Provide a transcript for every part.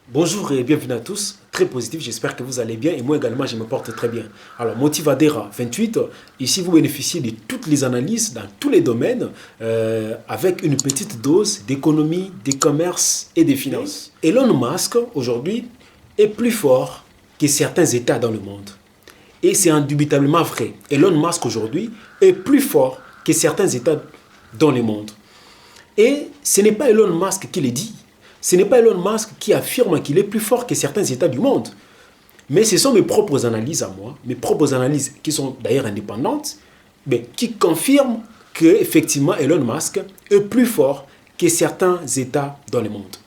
Bonjour et bienvenue à tous, très positif, j'espère que vous allez bien et moi également je me porte très bien. Alors Motivadera 28, ici vous bénéficiez de toutes les analyses dans tous les domaines avec une petite dose d'économie, des commerces et des finances. Elon Musk aujourd'hui est plus fort que certains États dans le monde. Et c'est indubitablement vrai. Elon Musk aujourd'hui est plus fort que certains États dans le monde. Et ce n'est pas Elon Musk qui le dit. Ce n'est pas Elon Musk qui affirme qu'il est plus fort que certains États du monde. Mais ce sont mes propres analyses à moi, mes propres analyses qui sont d'ailleurs indépendantes, mais qui confirment qu'effectivement Elon Musk est plus fort que certains États dans le monde.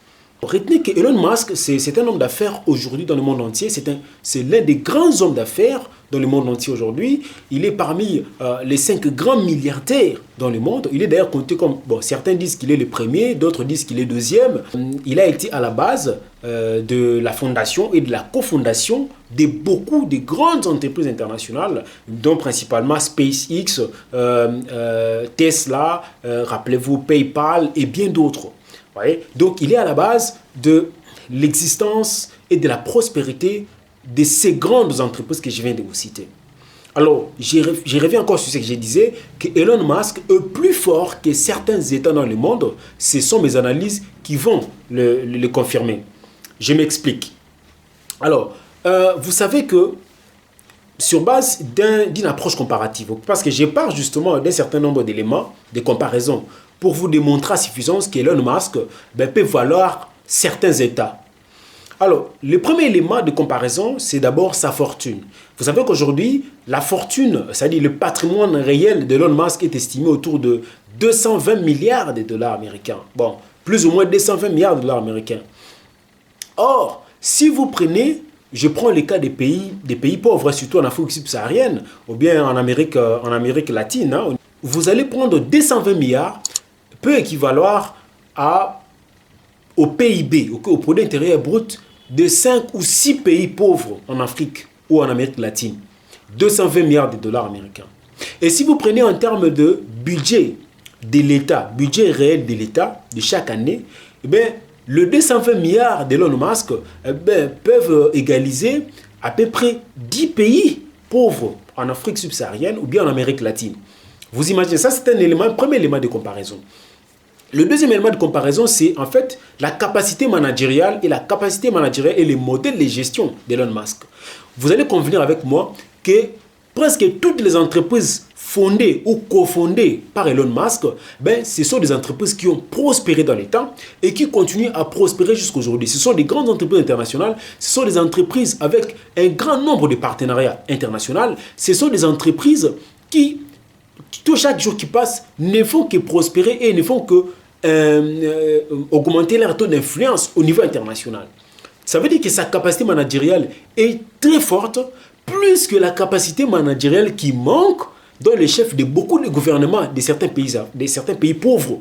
Retenez que Elon Musk, c'est un homme d'affaires aujourd'hui dans le monde entier. C'est l'un des grands hommes d'affaires dans le monde entier aujourd'hui. Il est parmi les 5 grands milliardaires dans le monde. Il est d'ailleurs compté comme, bon, certains disent qu'il est le premier, d'autres disent qu'il est deuxième. Il a été à la base de la fondation et de la cofondation de beaucoup de grandes entreprises internationales, dont principalement SpaceX, Tesla, rappelez-vous PayPal et bien d'autres. Donc, il est à la base de l'existence et de la prospérité de ces grandes entreprises que je viens de vous citer. Alors, j'y reviens encore sur ce que je disais, que Elon Musk est plus fort que certains États dans le monde. Ce sont mes analyses qui vont le confirmer. Je m'explique. Alors, vous savez que sur base d'une approche comparative, parce que je pars justement d'un certain nombre d'éléments de comparaison pour vous démontrer à suffisance qu'Elon Musk peut valoir certains États. Alors, le premier élément de comparaison, c'est d'abord sa fortune. Vous savez qu'aujourd'hui, la fortune, c'est-à-dire le patrimoine réel d'Elon Musk est estimé autour de 220 milliards de dollars américains. Bon, plus ou moins 220 milliards de dollars américains. Or, si vous prenez, je prends le cas des pays pauvres, surtout en Afrique subsaharienne, ou bien en Amérique latine, vous allez prendre 220 milliards, peut équivaloir au PIB, au produit intérieur brut, de 5 ou 6 pays pauvres en Afrique ou en Amérique latine. 220 milliards de dollars américains. Et si vous prenez en termes de budget de l'État, budget réel de l'État de chaque année, le 220 milliards d'Elon Musk peuvent égaliser à peu près 10 pays pauvres en Afrique subsaharienne ou bien en Amérique latine. Vous imaginez, ça c'est un premier élément de comparaison. Le deuxième élément de comparaison, c'est en fait la capacité managériale et les modèles de gestion d'Elon Musk. Vous allez convenir avec moi que presque toutes les entreprises fondées ou cofondées par Elon Musk, ce sont des entreprises qui ont prospéré dans les temps et qui continuent à prospérer jusqu'à aujourd'hui. Ce sont des grandes entreprises internationales, ce sont des entreprises avec un grand nombre de partenariats internationaux, ce sont des entreprises qui, tout chaque jour qui passe, ne font que prospérer et ne font que augmenter leur taux d'influence au niveau international. Ça veut dire que sa capacité managériale est très forte, plus que la capacité managériale qui manque dans les chefs de beaucoup de gouvernements de certains pays pauvres.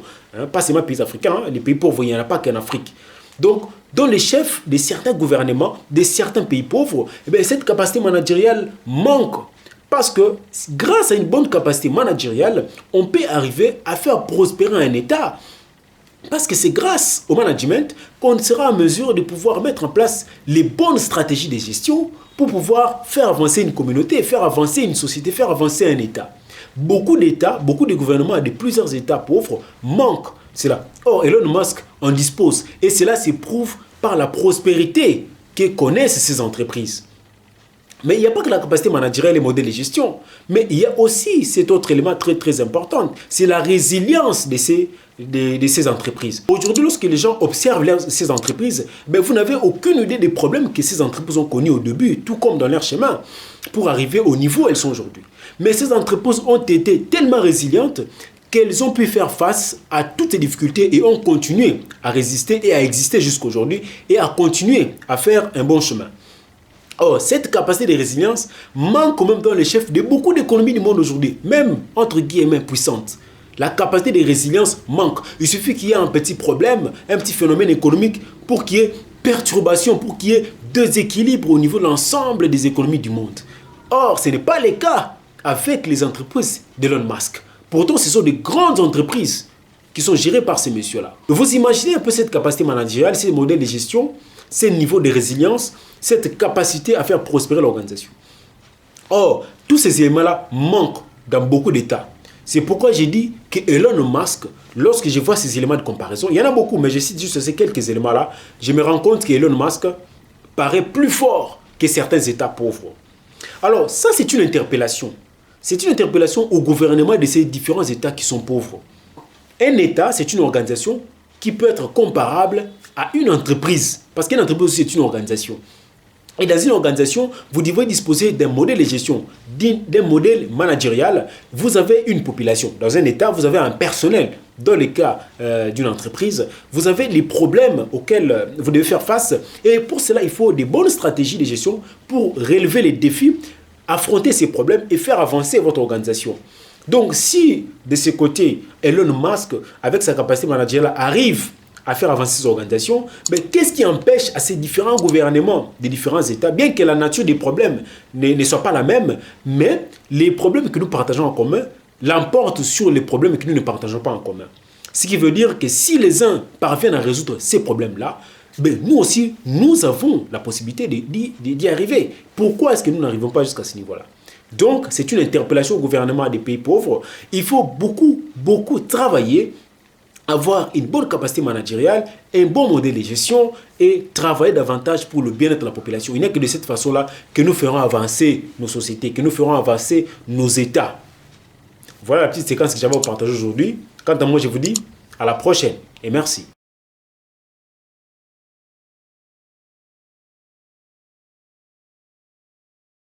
Pas seulement pays africains, les pays pauvres, il n'y en a pas qu'en Afrique. Donc, dans les chefs de certains gouvernements de certains pays pauvres, cette capacité managériale manque. Parce que grâce à une bonne capacité managériale, on peut arriver à faire prospérer un État. Parce que c'est grâce au management qu'on sera en mesure de pouvoir mettre en place les bonnes stratégies de gestion pour pouvoir faire avancer une communauté, faire avancer une société, faire avancer un État. Beaucoup d'États, beaucoup de gouvernements de plusieurs États pauvres manquent cela. Or, Elon Musk en dispose. Et cela se prouve par la prospérité que connaissent ces entreprises. Mais il n'y a pas que la capacité managériale et les modèles de gestion. Mais il y a aussi cet autre élément très très important. C'est la résilience de ces entreprises. Aujourd'hui, lorsque les gens observent ces entreprises, vous n'avez aucune idée des problèmes que ces entreprises ont connus au début, tout comme dans leur chemin, pour arriver au niveau où elles sont aujourd'hui. Mais ces entreprises ont été tellement résilientes qu'elles ont pu faire face à toutes ces difficultés et ont continué à résister et à exister jusqu'à aujourd'hui et à continuer à faire un bon chemin. Or, cette capacité de résilience manque quand même dans les chefs de beaucoup d'économies du monde aujourd'hui, même entre guillemets puissantes. La capacité de résilience manque. Il suffit qu'il y ait un petit problème, un petit phénomène économique pour qu'il y ait perturbation, pour qu'il y ait déséquilibre au niveau de l'ensemble des économies du monde. Or, ce n'est pas le cas avec les entreprises d'Elon Musk. Pourtant, ce sont des grandes entreprises qui sont gérés par ces messieurs-là. Vous imaginez un peu cette capacité managériale, ces modèles de gestion, ces niveaux de résilience, cette capacité à faire prospérer l'organisation. Or, tous ces éléments-là manquent dans beaucoup d'États. C'est pourquoi j'ai dit que Elon Musk, lorsque je vois ces éléments de comparaison, il y en a beaucoup, mais je cite juste ces quelques éléments-là, je me rends compte qu'Elon Musk paraît plus fort que certains États pauvres. Alors, ça, c'est une interpellation. C'est une interpellation au gouvernement de ces différents États qui sont pauvres. Un État, c'est une organisation qui peut être comparable à une entreprise. Parce qu'une entreprise aussi, c'est une organisation. Et dans une organisation, vous devez disposer d'un modèle de gestion, d'un modèle managérial. Vous avez une population. Dans un État, vous avez un personnel. Dans le cas d'une entreprise, vous avez les problèmes auxquels vous devez faire face. Et pour cela, il faut des bonnes stratégies de gestion pour relever les défis, affronter ces problèmes et faire avancer votre organisation. Donc, si de ce côté, Elon Musk, avec sa capacité managériale, arrive à faire avancer ces organisations, mais qu'est-ce qui empêche à ces différents gouvernements des différents États, bien que la nature des problèmes ne soit pas la même, mais les problèmes que nous partageons en commun l'emportent sur les problèmes que nous ne partageons pas en commun. Ce qui veut dire que si les uns parviennent à résoudre ces problèmes-là, ben nous aussi, nous avons la possibilité d'y arriver. Pourquoi est-ce que nous n'arrivons pas jusqu'à ce niveau-là? Donc, c'est une interpellation au gouvernement des pays pauvres. Il faut beaucoup travailler, avoir une bonne capacité managériale, un bon modèle de gestion et travailler davantage pour le bien-être de la population. Il n'est que de cette façon-là que nous ferons avancer nos sociétés, que nous ferons avancer nos États. Voilà la petite séquence que j'avais à vous partager aujourd'hui. Quant à moi, je vous dis à la prochaine et merci.